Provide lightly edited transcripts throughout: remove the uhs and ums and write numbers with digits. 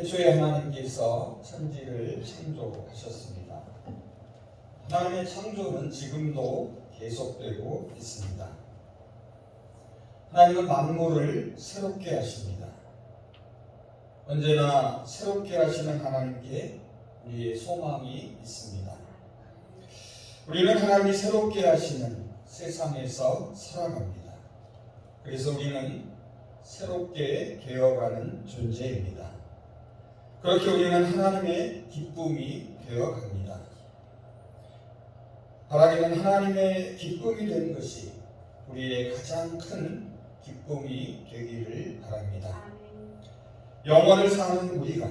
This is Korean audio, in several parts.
태초에 하나님께서 천지를 창조하셨습니다. 하나님의 창조는 지금도 계속되고 있습니다. 하나님은 만물을 새롭게 하십니다. 언제나 새롭게 하시는 하나님께 우리의 소망이 있습니다. 우리는 하나님이 새롭게 하시는 세상에서 살아갑니다. 그래서 우리는 새롭게 되어가는 존재입니다. 그렇게 우리는 하나님의 기쁨이 되어갑니다. 바라기는 하나님의 기쁨이 된 것이 우리의 가장 큰 기쁨이 되기를 바랍니다. 영원을 사는 우리가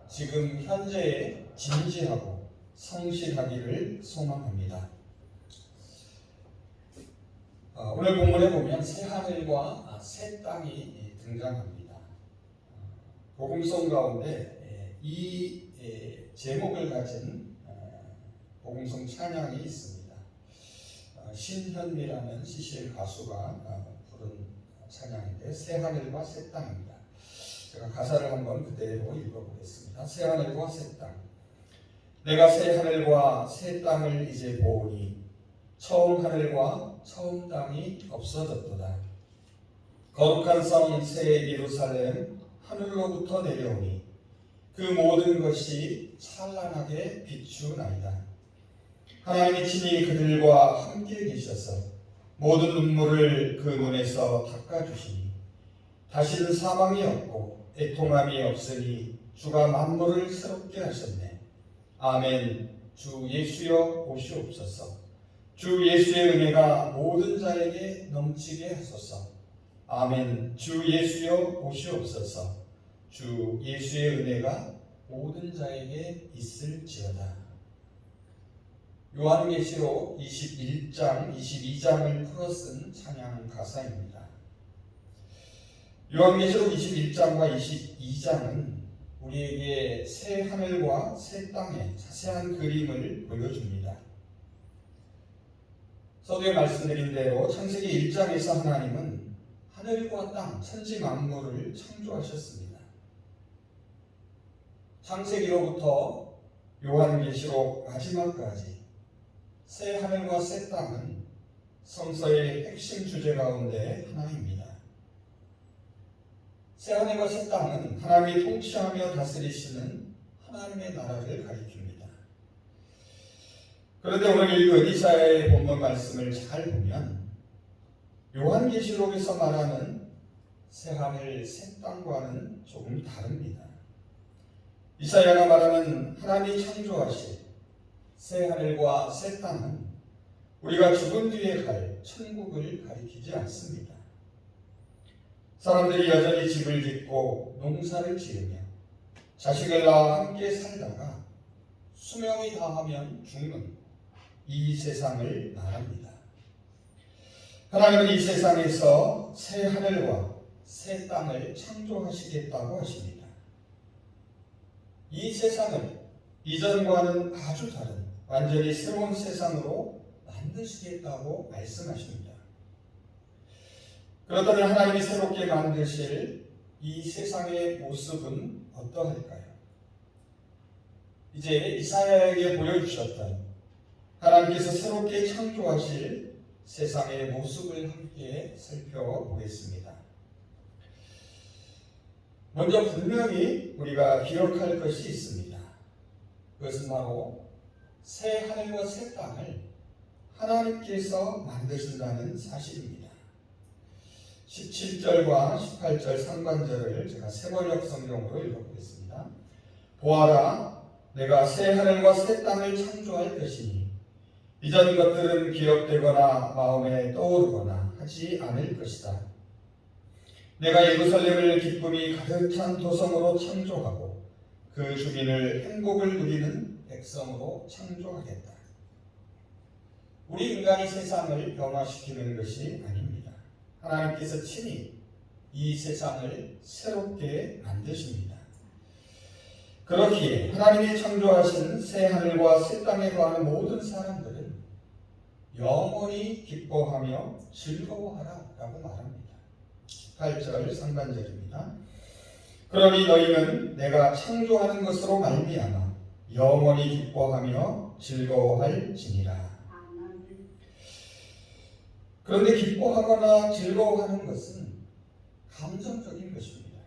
지금 현재에 진지하고 성실하기를 소망합니다. 오늘 본문에 보면 새 하늘과 새 땅이 등장합니다. 복음성 가운데 이 제목을 가진 복음성 찬양이 있습니다. 신현미라는 시실 가수가 부른 찬양인데 새 하늘과 새 땅입니다. 제가 가사를 한번 그대로 읽어보겠습니다. 새 하늘과 새 땅. 내가 새 하늘과 새 땅을 이제 보오니 처음 하늘과 처음 땅이 없어졌도다. 거룩한 성 새 예루살렘 하늘로부터 내려오니 그 모든 것이 찬란하게 비추나이다. 하나님이 친히 그들과 함께 계셔서 모든 눈물을 그 눈에서 닦아주시니 다시는 사망이 없고 애통함이 없으니 주가 만물을 새롭게 하셨네. 아멘. 주 예수여 오시옵소서. 주 예수의 은혜가 모든 자에게 넘치게 하소서. 아멘. 주 예수여 오시옵소서. 주 예수의 은혜가 모든 자에게 있을지어다. 요한계시록 21장, 22장을 풀어 쓴 찬양 가사입니다. 요한계시록 21장과 22장은 우리에게 새 하늘과 새 땅의 자세한 그림을 보여줍니다. 서두에 말씀드린 대로 창세기 1장에서 하나님은 하늘과 땅, 천지 만물을 창조하셨습니다. 창세기로부터 요한계시록 마지막까지 새 하늘과 새 땅은 성서의 핵심 주제 가운데 하나입니다. 새 하늘과 새 땅은 하나님이 통치하며 다스리시는 하나님의 나라를 가리킵니다. 그런데 오늘 읽은 이사야의 본문 말씀을 잘 보면 요한계시록에서 말하는 새 하늘, 새 땅과는 조금 다릅니다. 이사야가 말하는 하나님이 창조하신 새 하늘과 새 땅은 우리가 죽은 뒤에 갈 천국을 가리키지 않습니다. 사람들이 여전히 집을 짓고 농사를 지으며 자식을 낳아 함께 살다가 수명이 다하면 죽는 이 세상을 말합니다. 하나님은 이 세상에서 새 하늘과 새 땅을 창조하시겠다고 하십니다. 이 세상을 이전과는 아주 다른 완전히 새로운 세상으로 만드시겠다고 말씀하십니다. 그렇다면 하나님이 새롭게 만드실 이 세상의 모습은 어떠할까요? 이제 이사야에게 보여주셨던 하나님께서 새롭게 창조하실 세상의 모습을 함께 살펴보겠습니다. 먼저 분명히 우리가 기억할 것이 있습니다. 그것은 바로 새 하늘과 새 땅을 하나님께서 만드신다는 사실입니다. 17절과 18절 상반절을 제가 세번역 성경으로 읽어보겠습니다. 보아라, 내가 새 하늘과 새 땅을 창조할 것이니 이전 것들은 기억되거나 마음에 떠오르거나 하지 않을 것이다. 내가 예루살렘을 기쁨이 가득 찬 도성으로 창조하고 그 주민을 행복을 누리는 백성으로 창조하겠다. 우리 인간이 세상을 변화시키는 것이 아닙니다. 하나님께서 친히 이 세상을 새롭게 만드십니다. 그렇기에 하나님이 창조하신 새 하늘과 새 땅에 거하는 모든 사람들은 영원히 기뻐하며 즐거워하라 라고 말합니다. 18절 상반절입니다. 그러니 너희는 내가 창조하는 것으로 말미암아 영원히 기뻐하며 즐거워할지니라. 그런데 기뻐하거나 즐거워하는 것은 감정적인 것입니다.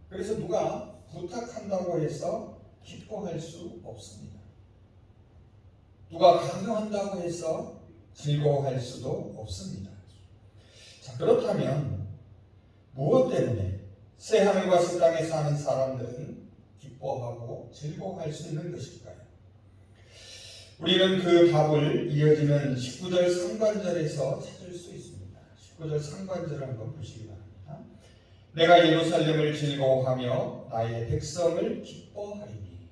그래서 누가 부탁한다고 해서 기뻐할 수 없습니다. 누가 강요한다고 해서 즐거워할 수도 없습니다. 자, 그렇다면 무엇 때문에 새하늘과 새 땅에 사는 사람들은 기뻐하고 즐거워할 수 있는 것일까요? 우리는 그 답을 이어지는 19절 상반절에서 찾을 수 있습니다. 19절 상반절을 한번 보시기 바랍니다. 내가 예루살렘을 즐거워하며 나의 백성을 기뻐하리니.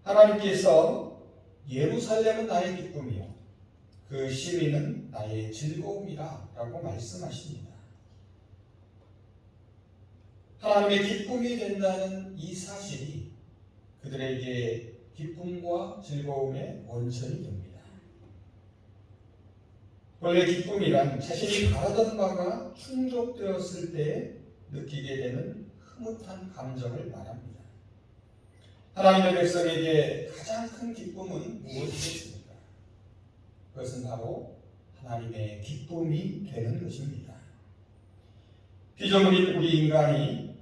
하나님께서 예루살렘은 나의 기쁨이요 그 시민은 나의 즐거움이라 라고 말씀하십니다. 하나님의 기쁨이 된다는 이 사실이 그들에게 기쁨과 즐거움의 원천이 됩니다. 원래 기쁨이란 자신이 바라던 바가 충족되었을 때 느끼게 되는 흐뭇한 감정을 말합니다. 하나님의 백성에게 가장 큰 기쁨은 무엇이겠습니까? 그것은 바로 하나님의 기쁨이 되는 것입니다. 피조물인 우리 인간이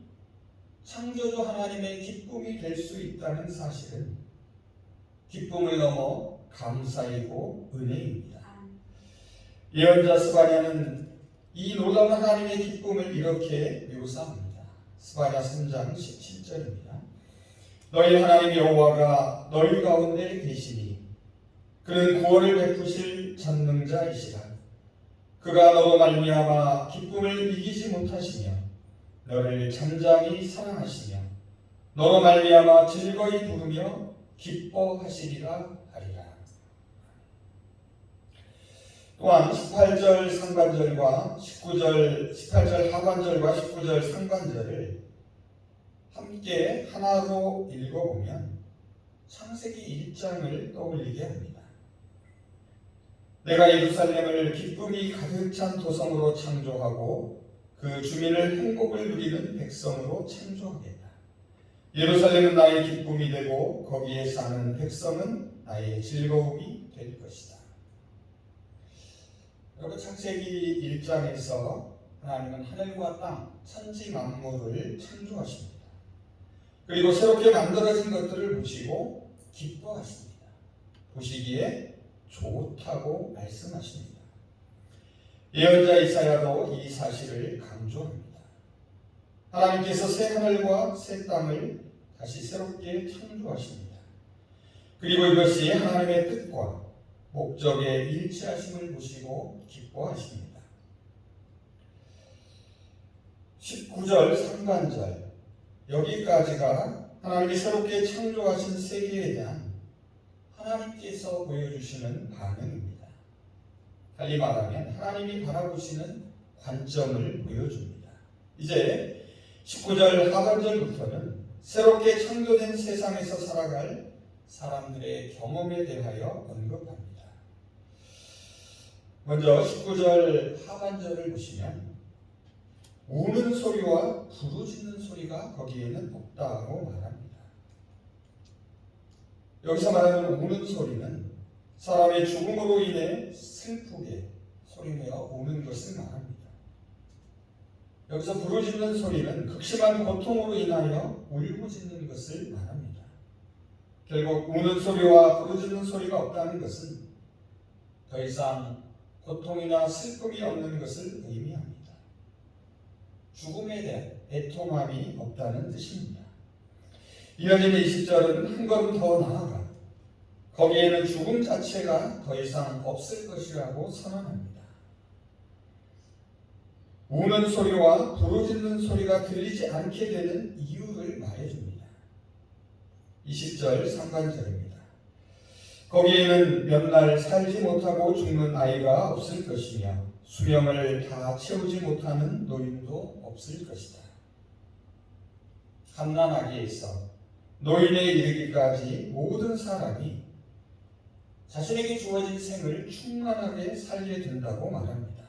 창조주 하나님의 기쁨이 될 수 있다는 사실은 기쁨을 넘어 감사이고 은혜입니다. 예언자 스바냐는 이 놀라운 하나님의 기쁨을 이렇게 묘사합니다. 스바냐 3장 17절입니다. 너희 하나님 여호와가 너희 가운데 계시니 그는 구원을 베푸실 전능자이시라. 그가 너로 말미암아 기쁨을 이기지 못하시며 너를 잠잠히 사랑하시며 너로 말미암아 즐거이 부르며 기뻐하시리라 하리라. 또한 18절 상반절과 18절 하반절과 19절 상반절을 함께 하나로 읽어보면 창세기 1장을 떠올리게 합니다. 내가 예루살렘을 기쁨이 가득 찬 도성으로 창조하고 그 주민을 행복을 누리는 백성으로 창조하겠다. 예루살렘은 나의 기쁨이 되고 거기에 사는 백성은 나의 즐거움이 될 것이다. 여러분, 창세기 1장에서 하나님은 하늘과 땅, 천지 만물을 창조하십니다. 그리고 새롭게 만들어진 것들을 보시고 기뻐하십니다. 보시기에 좋다고 말씀하십니다. 예언자 이사야도 이 사실을 강조합니다. 하나님께서 새 하늘과 새 땅을 다시 새롭게 창조하십니다. 그리고 이것이 하나님의 뜻과 목적에 일치하심을 보시고 기뻐하십니다. 19절 상반절 여기까지가 하나님이 새롭게 창조하신 세계에 대한 하나님께서 보여주시는 반응입니다. 달리 말하면 하나님이 바라보시는 관점을 보여줍니다. 이제 19절 하반절부터는 새롭게 창조된 세상에서 살아갈 사람들의 경험에 대하여 언급합니다. 먼저 19절 하반절을 보시면 우는 소리와 부르짖는 소리가 거기에는 없다고 말합니다. 여기서 말하는 우는 소리는 사람의 죽음으로 인해 슬프게 소리내어 우는 것을 말합니다. 여기서 부르짖는 소리는 극심한 고통으로 인하여 울부짖는 것을 말합니다. 결국 우는 소리와 부르짖는 소리가 없다는 것은 더 이상 고통이나 슬픔이 없는 것을 의미합니다. 죽음에 대한 애통함이 없다는 뜻입니다. 이어지는 20절은 한 걸음 더 나아가 거기에는 죽음 자체가 더 이상 없을 것이라고 선언합니다. 우는 소리와 부르짖는 소리가 들리지 않게 되는 이유를 말해줍니다. 20절 상반절입니다. 거기에는 몇 날 살지 못하고 죽는 아이가 없을 것이며 수명을 다 채우지 못하는 노인도 없을 것이다. 갓난아기에 있어 노인에 이르기까지 모든 사람이 자신에게 주어진 생을 충만하게 살게 된다고 말합니다.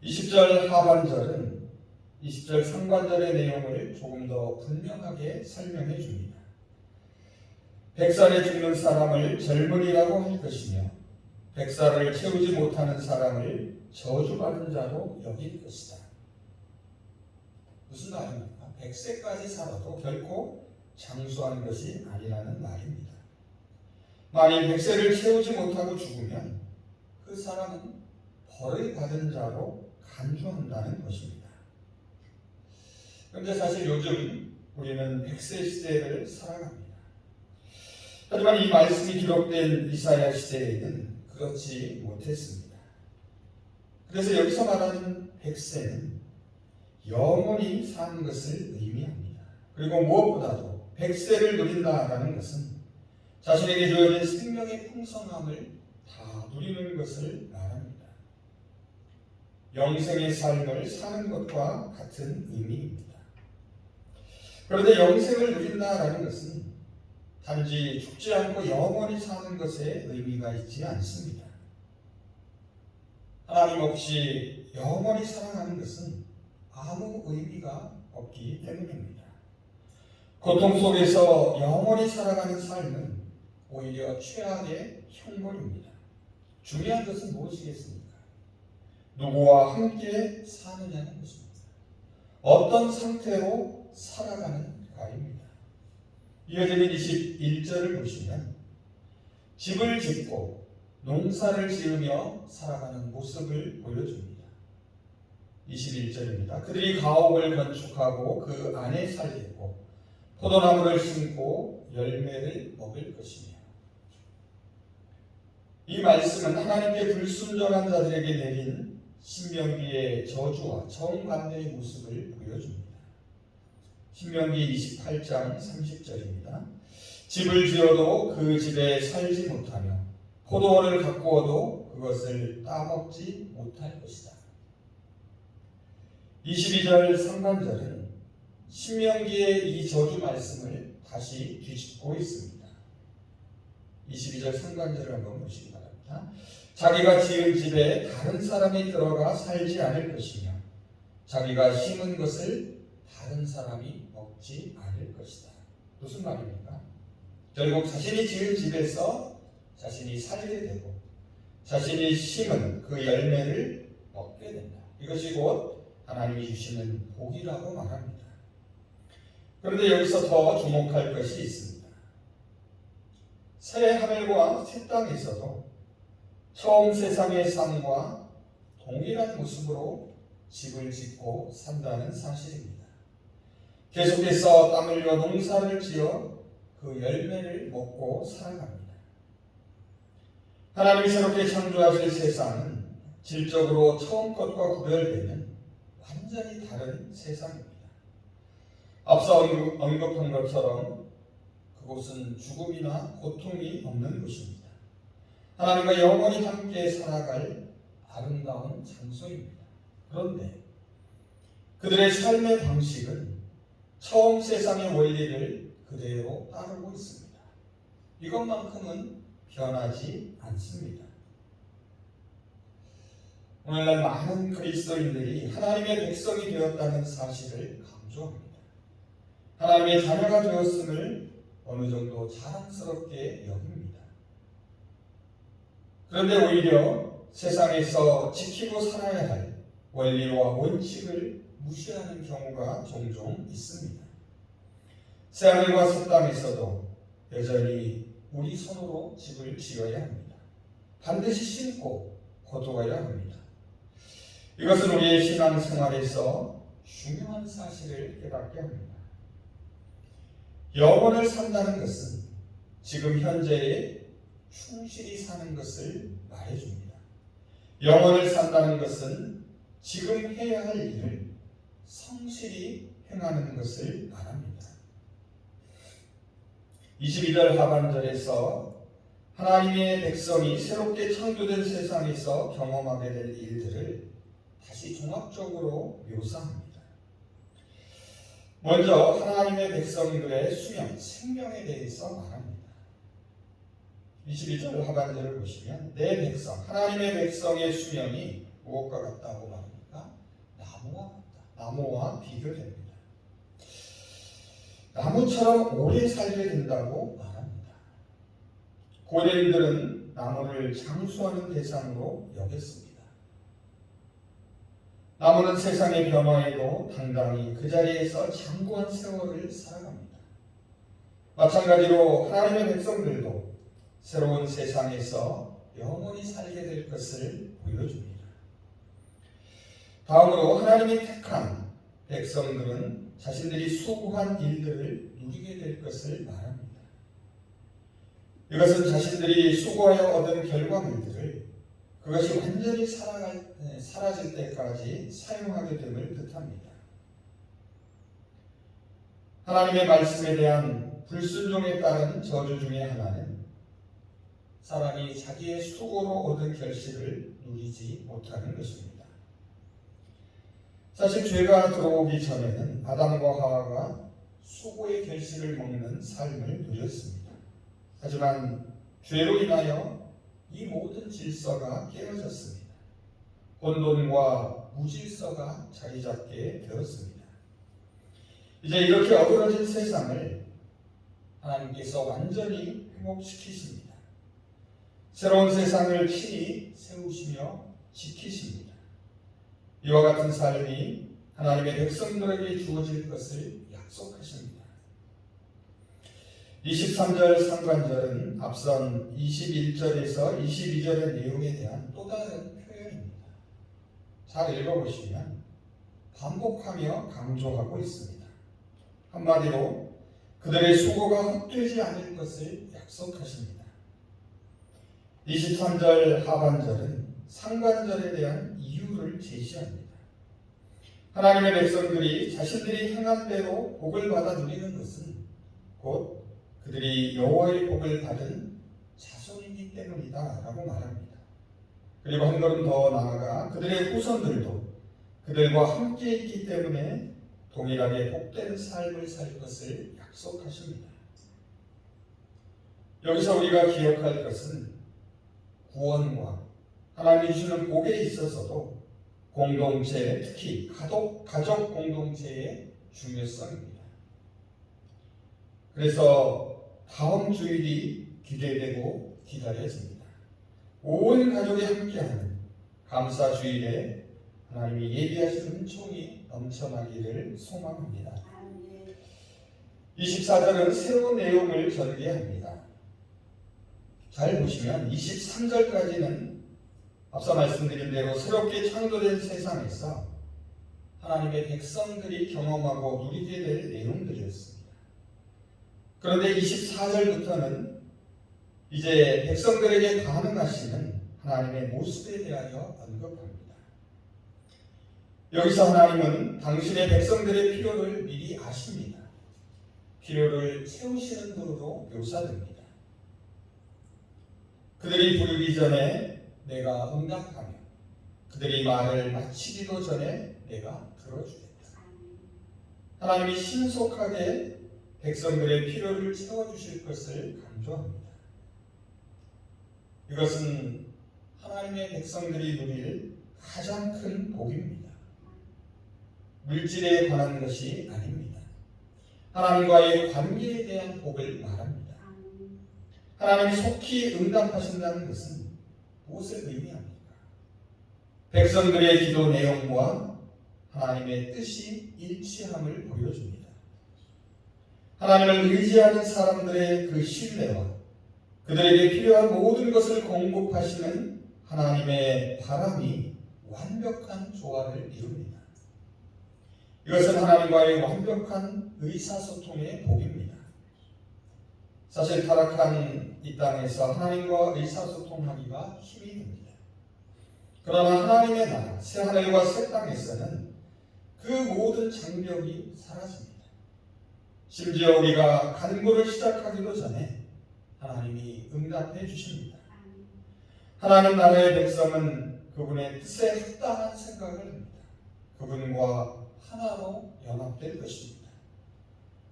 20절 하반절은 20절 상관절의 내용을 조금 더 분명하게 설명해 줍니다. 백살에 죽는 사람을 젊은이라고 할 것이며 백살을 채우지 못하는 사람을 저주받은 자로 여길 것이다. 무슨 말입니까? 100세까지 살아도 결코 장수한 것이 아니라는 말입니다. 만일 100세를 채우지 못하고 죽으면 그 사람은 벌을 받은 자로 간주한다는 것입니다. 그런데 사실 요즘 우리는 100세 시대를 살아갑니다. 하지만 이 말씀이 기록된 이사야 시대에는 그렇지 못했습니다. 그래서 여기서 말하는 100세는 영원히 사는 것을 의미합니다. 그리고 무엇보다도 100세를 누린다라는 것은 자신에게 주어진 생명의 풍성함을 다 누리는 것을 말합니다. 영생의 삶을 사는 것과 같은 의미입니다. 그런데 영생을 누린다라는 것은 단지 죽지 않고 영원히 사는 것에 의미가 있지 않습니다. 하나님 없이 영원히 살아가는 것은 아무 의미가 없기 때문입니다. 고통 속에서 영원히 살아가는 삶은 오히려 최악의 형벌입니다. 중요한 것은 무엇이겠습니까? 누구와 함께 사느냐는 것입니다. 어떤 상태로 살아가는가입니다. 이어지는 21절을 보시면 집을 짓고 농사를 지으며 살아가는 모습을 보여줍니다. 21절입니다. 그들이 가옥을 건축하고 그 안에 살겠고 포도나무를 심고 열매를 먹을 것이며. 이 말씀은 하나님께 불순종한 자들에게 내린 신명기의 저주와 정반대의 모습을 보여줍니다. 신명기 28장 30절입니다. 집을 지어도 그 집에 살지 못하며 포도원을 가꾸어도 그것을 따먹지 못할 것이다. 22절 상반절은 신명기의 이 저주 말씀을 다시 뒤집고 있습니다. 22절 상반절을 한번 보시기 바랍니다. 자기가 지은 집에 다른 사람이 들어가 살지 않을 것이며 자기가 심은 것을 다른 사람이 먹지 않을 것이다. 무슨 말입니까? 결국 자신이 지은 집에서 자신이 살게 되고 자신이 심은 그 열매를 먹게 된다. 이것이 곧 하나님이 주시는 복이라고 말합니다. 그런데 여기서 더 주목할 것이 있습니다. 새 하늘과 새 땅에서도 처음 세상의 삶과 동일한 모습으로 집을 짓고 산다는 사실입니다. 계속해서 땀 흘려 농사를 지어 그 열매를 먹고 살아갑니다. 하나님이 새롭게 창조하실 세상은 질적으로 처음 것과 구별되는 완전히 다른 세상입니다. 앞서 언급한 것처럼 그곳은 죽음이나 고통이 없는 곳입니다. 하나님과 영원히 함께 살아갈 아름다운 장소입니다. 그런데 그들의 삶의 방식은 처음 세상의 원리를 그대로 따르고 있습니다. 이것만큼은 변하지 않습니다. 오늘날 많은 그리스도인들이 하나님의 백성이 되었다는 사실을 강조합니다. 하나님의 자녀가 되었음을 어느 정도 자랑스럽게 여깁니다. 그런데 오히려 세상에서 지키고 살아야 할 원리와 원칙을 무시하는 경우가 종종 있습니다. 새하늘과 새 땅에서도 여전히 우리 손으로 집을 지어야 합니다. 반드시 심고 거두어야 합니다. 이것은 우리의 신앙생활에서 중요한 사실을 깨닫게 합니다. 영원을 산다는 것은 지금 현재에 충실히 사는 것을 말해줍니다. 영원을 산다는 것은 지금 해야 할 일을 성실히 행하는 것을 말합니다. 22절 하반절에서 하나님의 백성이 새롭게 창조된 세상에서 경험하게 될 일들을 다시 종합적으로 묘사합니다. 먼저 하나님의 백성들의 수명, 생명에 대해서 말합니다. 22절 하반절을 보시면 내 백성, 하나님의 백성의 수명이 무엇과 같다고 말합니까? 나무와 같다. 나무와 비교됩니다. 나무처럼 오래 살게 된다고 말합니다. 고대인들은 나무를 장수하는 대상으로 여겼습니다. 나무는 세상의 변화에도 당당히 그 자리에서 장구한 세월을 살아갑니다. 마찬가지로 하나님의 백성들도 새로운 세상에서 영원히 살게 될 것을 보여줍니다. 다음으로 하나님이 택한 백성들은 자신들이 수고한 일들을 누리게 될 것을 말합니다. 이것은 자신들이 수고하여 얻은 결과물들을 그것이 완전히 사라질 때까지 사용하게 됨을 뜻합니다. 하나님의 말씀에 대한 불순종에 따른 저주 중에 하나는 사람이 자기의 수고로 얻은 결실을 누리지 못하는 것입니다. 사실 죄가 들어오기 전에는 아담과 하와가 수고의 결실을 먹는 삶을 누렸습니다. 하지만 죄로 인하여 이 모든 질서가 깨어졌습니다. 혼돈과 무질서가 자리 잡게 되었습니다. 이제 이렇게 어그러진 세상을 하나님께서 완전히 회복시키십니다. 새로운 세상을 친히 세우시며 지키십니다. 이와 같은 삶이 하나님의 백성들에게 주어질 것을 약속하십니다. 23절 상반절은 앞선 21절에서 22절의 내용에 대한 또 다른 표현입니다. 잘 읽어보시면 반복하며 강조하고 있습니다. 한마디로 그들의 수고가 헛되지 않을 것을 약속하십니다. 23절 하반절은 상반절에 대한 이유를 제시합니다. 하나님의 백성들이 자신들이 행한 대로 복을 받아 누리는 것은 곧 그들이 여호와의 복을 받은 자손이기 때문이다 라고 말합니다. 그리고 한 걸음 더 나아가 그들의 후손들도 그들과 함께 있기 때문에 동일하게 복된 삶을 살 것을 약속하십니다. 여기서 우리가 기억할 것은 구원과 하나님이 주시는 복에 있어서도 공동체, 특히 가족 공동체의 중요성입니다. 그래서 다음 주일이 기대되고 기다려집니다. 온 가족이 함께하는 감사주일에 하나님이 예비하신 은총이 넘쳐나기를 소망합니다. 24절은 새로운 내용을 전개합니다. 잘 보시면 23절까지는 앞서 말씀드린 대로 새롭게 창조된 세상에서 하나님의 백성들이 경험하고 누리게 될 내용들이었습니다. 그런데 24절부터는 이제 백성들에게 가능하시는 하나님의 모습에 대하여 언급합니다. 여기서 하나님은 당신의 백성들의 필요를 미리 아십니다. 필요를 채우시는 분으로 묘사됩니다. 그들이 부르기 전에 내가 응답하며 그들이 말을 마치기도 전에 내가 들어주겠다. 하나님이 신속하게 백성들의 필요를 채워주실 것을 강조합니다. 이것은 하나님의 백성들이 누릴 가장 큰 복입니다. 물질에 관한 것이 아닙니다. 하나님과의 관계에 대한 복을 말합니다. 하나님이 속히 응답하신다는 것은 무엇을 의미합니까? 백성들의 기도 내용과 하나님의 뜻이 일치함을 보여줍니다. 하나님을 의지하는 사람들의 그 신뢰와 그들에게 필요한 모든 것을 공급하시는 하나님의 바람이 완벽한 조화를 이룹니다. 이것은 하나님과의 완벽한 의사소통의 복입니다. 사실 타락한 이 땅에서 하나님과 의사소통하기가 힘이 듭니다. 그러나 하나님의 나라, 새 하늘과 새 땅에서는 그 모든 장벽이 사라집니다. 심지어 우리가 간구를 시작하기도 전에 하나님이 응답해 주십니다. 하나님 나라의 백성은 그분의 뜻에 합당한 생각을 합니다. 그분과 하나로 연합될 것입니다.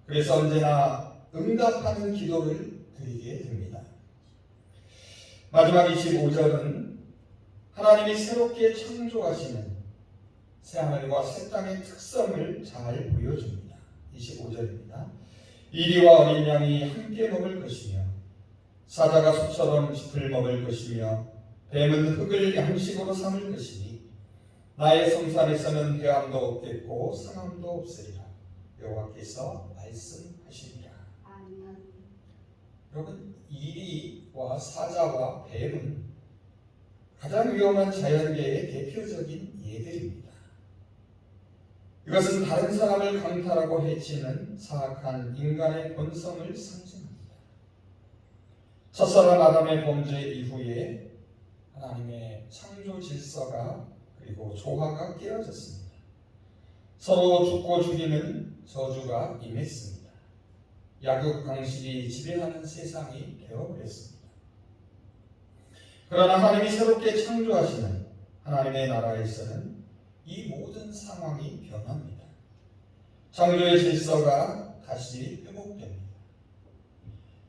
그래서 언제나 응답하는 기도를 드리게 됩니다. 마지막 25절은 하나님이 새롭게 창조하시는 새하늘과 새 땅의 특성을 잘 보여줍니다. 25절입니다. 이리와 어린 양이 함께 먹을 것이며 사자가 소처럼 짚을 먹을 것이며 뱀은 흙을 양식으로 삼을 것이니 나의 성산에서는 회함도 없겠고 상함도 없으리라. 여호와께서 말씀하시니라. 아멘. 여러분, 이리와 사자와 뱀은 가장 위험한 자연계의 대표적인 예들입니다. 이것은 다른 사람을 강탈하고 해치는 사악한 인간의 본성을 상징합니다. 첫사람 아담의 범죄 이후에 하나님의 창조 질서가 그리고 조화가 깨어졌습니다. 서로 죽고 죽이는 저주가 임했습니다. 약육강식이 지배하는 세상이 되어버렸습니다. 그러나 하나님이 새롭게 창조하시는 하나님의 나라에서는 이 모든 상황이 변합니다. 창조의 질서가 다시 회복됩니다.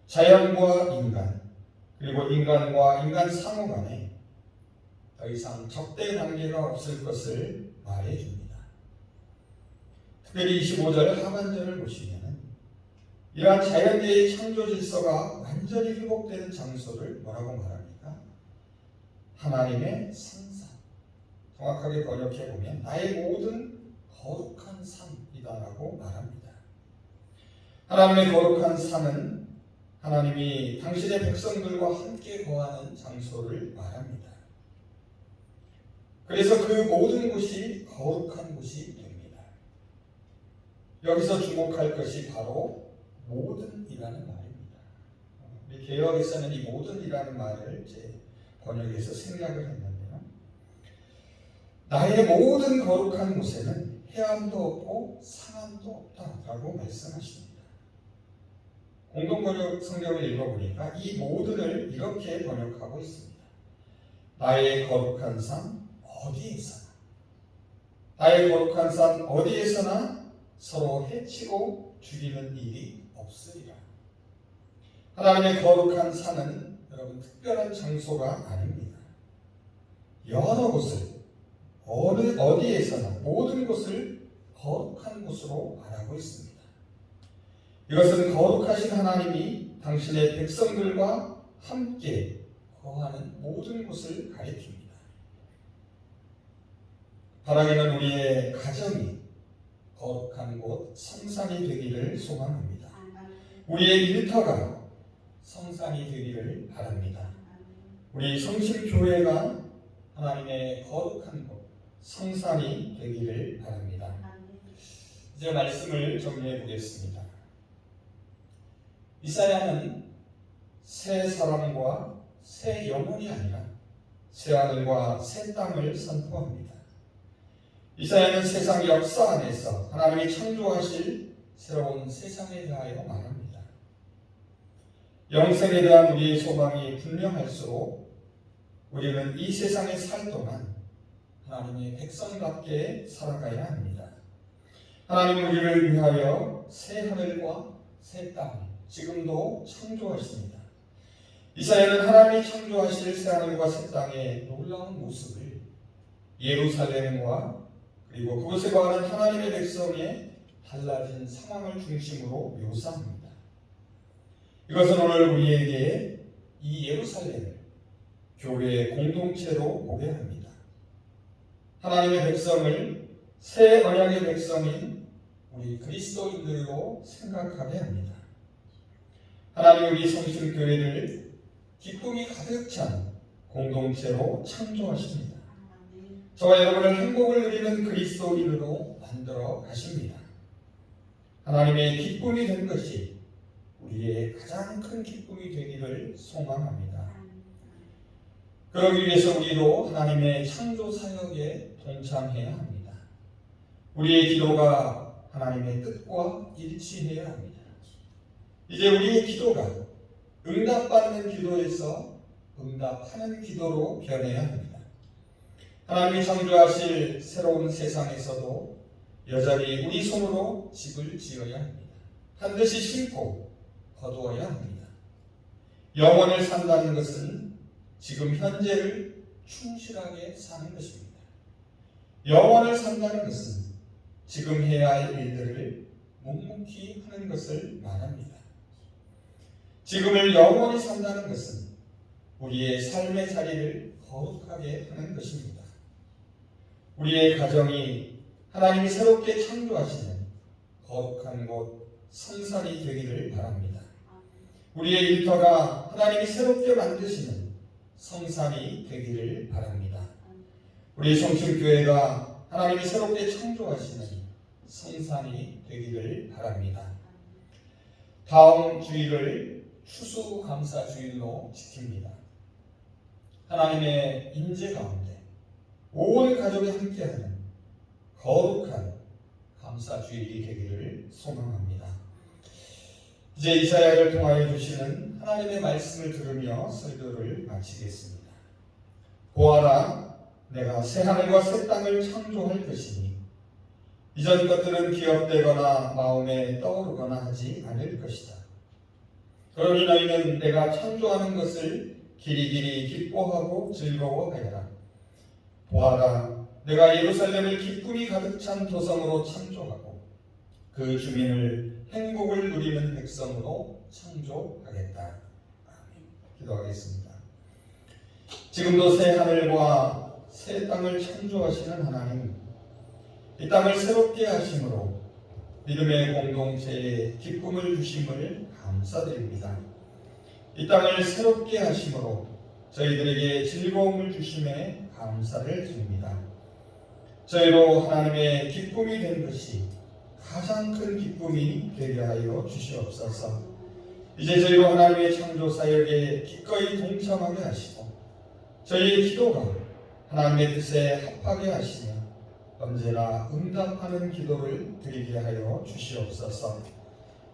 자연과 인간, 그리고 인간과 인간 상호 간에 더 이상 적대 관계가 없을 것을 말해줍니다. 특별히 25절 하반절을 보시면 이러한 자연계의 창조 질서가 완전히 회복되는 장소를 뭐라고 말합니까? 하나님의 산상. 정확하게 번역해보면 나의 모든 거룩한 산이다라고 말합니다. 하나님의 거룩한 산은 하나님이 당신의 백성들과 함께 거하는 장소를 말합니다. 그래서 그 모든 곳이 거룩한 곳이 됩니다. 여기서 주목할 것이 바로 모든이라는 말입니다. 우리 개역에서는 이 모든이라는 말을 제 번역에서 생략을 했는데요. 나의 모든 거룩한 곳에는 해함도 없고 상함도 없다라고 말씀하십니다. 공동번역 성경을 읽어보니까 이 모든을 이렇게 번역하고 있습니다. 나의 거룩한 산 어디에서나, 나의 거룩한 산 어디에서나 서로 해치고 죽이는 일이 없으리라. 하나님의 거룩한 산은 여러분 특별한 장소가 아닙니다. 여러 곳을 어디에서나 모든 곳을 거룩한 곳으로 말하고 있습니다. 이것은 거룩하신 하나님이 당신의 백성들과 함께 거하는 모든 곳을 가리킵니다. 바라기는 우리의 가정이 거룩한 곳, 성산이 되기를 소망합니다. 우리의 일터가 성산이 되기를 바랍니다. 우리 성심교회가 하나님의 거룩한 곳, 성산이 되기를 바랍니다. 이제 말씀을 정리해 보겠습니다. 이사야는 새 사람과 새 영혼이 아니라 새 하늘과 새 땅을 선포합니다. 이사야는 세상 역사 안에서 하나님이 창조하실 새로운 세상에 대하여 말합니다. 영생에 대한 우리의 소망이 분명할수록 우리는 이 세상에 살 동안 하나님의 백성답게 살아가야 합니다. 하나님은 우리를 위하여 새 하늘과 새 땅, 지금도 창조하십니다. 이사야는 하나님이 창조하실 새 하늘과 새 땅의 놀라운 모습을 예루살렘과 그리고 그곳에 거하는 하나님의 백성의 달라진 상황을 중심으로 묘사합니다. 이것은 오늘 우리에게 이 예루살렘을 교회의 공동체로 보게 합니다. 하나님의 백성을 새 언약의 백성인 우리 그리스도인들로 생각하게 합니다. 하나님 우리 성심교회를 기쁨이 가득 찬 공동체로 창조하십니다. 저와 여러분을 행복을 누리는 그리스도인으로 만들어 가십니다. 하나님의 기쁨이 된 것이 우리의 가장 큰 기쁨이 되기를 소망합니다. 그러기 위해서 우리도 하나님의 창조 사역에 동참해야 합니다. 우리의 기도가 하나님의 뜻과 일치해야 합니다. 이제 우리의 기도가 응답받는 기도에서 응답하는 기도로 변해야 합니다. 하나님이 창조하실 새로운 세상에서도 여전히 우리 손으로 집을 지어야 합니다. 반드시 심고 거두어야 합니다. 영원을 산다는 것은 지금 현재를 충실하게 사는 것입니다. 영원을 산다는 것은 지금 해야 할 일들을 묵묵히 하는 것을 말합니다. 지금을 영원히 산다는 것은 우리의 삶의 자리를 거룩하게 하는 것입니다. 우리의 가정이 하나님이 새롭게 창조하시는 거룩한 곳 성산이 되기를 바랍니다. 우리의 일터가 하나님이 새롭게 만드시는 성산이 되기를 바랍니다. 우리 성춘교회가 하나님이 새롭게 창조하시는 성산이 되기를 바랍니다. 다음 주일을 추수감사주일로 지킵니다. 하나님의 임재 가운데 온 가족이 함께하는 거룩한 감사주일이 되기를 소망합니다. 이제 이사야를 통하여 주시는 하나님의 말씀을 들으며 설교를 마치겠습니다. 보아라, 내가 새하늘과 새 땅을 창조할 것이니 이전 것들은 기억되거나 마음에 떠오르거나 하지 않을 것이다. 그러니 너희는 내가 창조하는 것을 길이길이 기뻐하고 즐거워하여라. 보아라, 내가 예루살렘을 기쁨이 가득 찬 도성으로 창조하고 그 주민을 행복을 누리는 백성으로 창조하겠다. 아멘. 기도하겠습니다. 지금도 새 하늘과 새 땅을 창조하시는 하나님, 이 땅을 새롭게 하심으로 믿음의 공동체에 기쁨을 주심을 감사드립니다. 이 땅을 새롭게 하심으로 저희들에게 즐거움을 주심에 감사를 드립니다. 저희로 하나님의 기쁨이 된 것이 가장 큰 기쁨이 되게 하여 주시옵소서. 이제 저희로 하나님의 창조 사역에 기꺼이 동참하게 하시고 저희의 기도가 하나님의 뜻에 합하게 하시며 언제나 응답하는 기도를 드리게 하여 주시옵소서.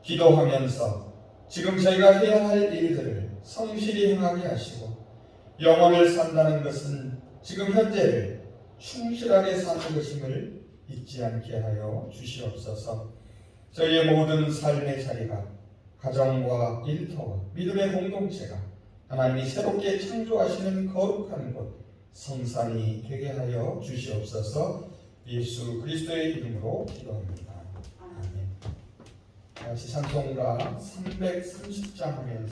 기도하면서 지금 저희가 해야 할 일들을 성실히 행하게 하시고 영원을 산다는 것은 지금 현재를 충실하게 사는 것임을 잊지 않게 하여 주시옵소서. 저희의 모든 삶의 자리가 가정과 일터와 믿음의 공동체가 하나님이 새롭게 창조하시는 거룩한 곳 성산이 되게 하여 주시옵소서. 예수 그리스도의 이름으로 기도합니다. 아멘. 같이 찬송가 330장 하면서